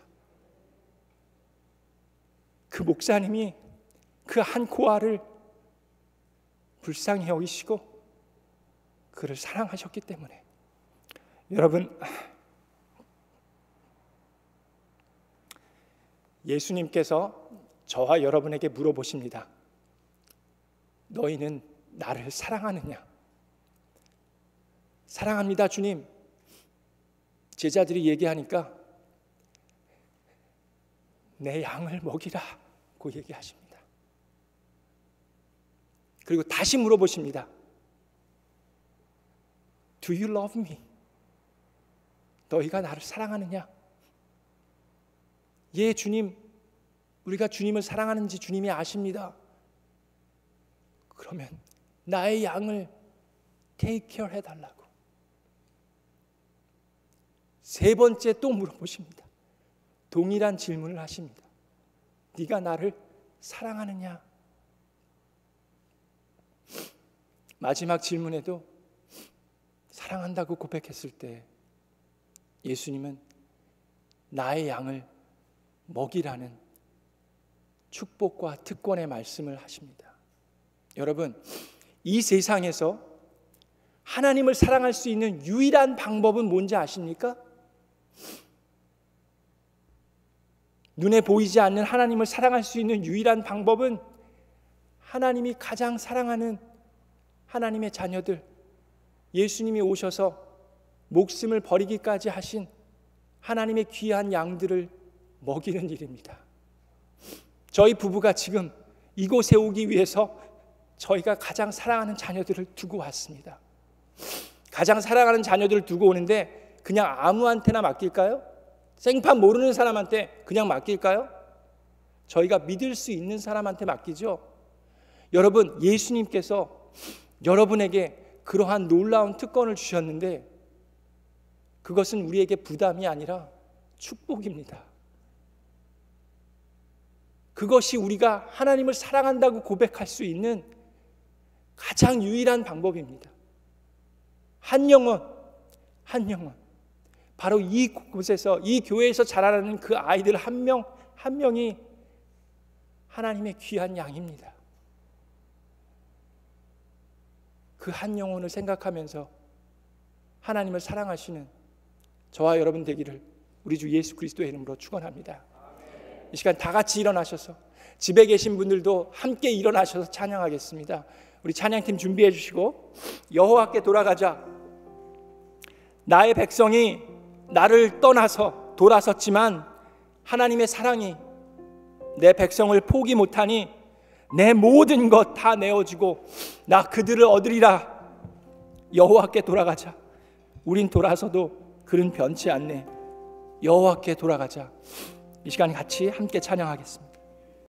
그 목사님이 그 한 고아를 불쌍히 여기시고 그를 사랑하셨기 때문에. 여러분, 예수님께서 저와 여러분에게 물어보십니다. 너희는 나를 사랑하느냐? 사랑합니다, 주님. 제자들이 얘기하니까 내 양을 먹이라고 얘기하십니다. 그리고 다시 물어보십니다. Do you love me? 너희가 나를 사랑하느냐? 예, 주님, 우리가 주님을 사랑하는지 주님이 아십니다. 그러면 나의 양을 take care 해달라고. 세 번째 또 물어보십니다. 동일한 질문을 하십니다. 네가 나를 사랑하느냐? 마지막 질문에도 사랑한다고 고백했을 때 예수님은 나의 양을 먹이라는 축복과 특권의 말씀을 하십니다. 여러분, 이 세상에서 하나님을 사랑할 수 있는 유일한 방법은 뭔지 아십니까? 눈에 보이지 않는 하나님을 사랑할 수 있는 유일한 방법은 하나님이 가장 사랑하는 하나님의 자녀들, 예수님이 오셔서 목숨을 버리기까지 하신 하나님의 귀한 양들을 먹이는 일입니다. 저희 부부가 지금 이곳에 오기 위해서 저희가 가장 사랑하는 자녀들을 두고 왔습니다. 가장 사랑하는 자녀들을 두고 오는데 그냥 아무한테나 맡길까요? 생판 모르는 사람한테 그냥 맡길까요? 저희가 믿을 수 있는 사람한테 맡기죠. 여러분, 예수님께서 여러분에게 그러한 놀라운 특권을 주셨는데 그것은 우리에게 부담이 아니라 축복입니다. 그것이 우리가 하나님을 사랑한다고 고백할 수 있는 가장 유일한 방법입니다. 한 영혼, 바로 이곳에서, 이 교회에서 자라나는 그 아이들 한 명 한 명이 하나님의 귀한 양입니다. 그 한 영혼을 생각하면서 하나님을 사랑하시는 저와 여러분 되기를 우리 주 예수 그리스도의 이름으로 축원합니다. 이 시간 다 같이 일어나셔서, 집에 계신 분들도 함께 일어나셔서 찬양하겠습니다. 우리 찬양팀 준비해 주시고, 여호와께 돌아가자. 나의 백성이 나를 떠나서 돌아섰지만 하나님의 사랑이 내 백성을 포기 못하니 내 모든 것 다 내어주고 나 그들을 얻으리라. 여호와께 돌아가자. 우린 돌아서도 그는 변치 않네. 여호와께 돌아가자. 이 시간 같이 함께 찬양하겠습니다.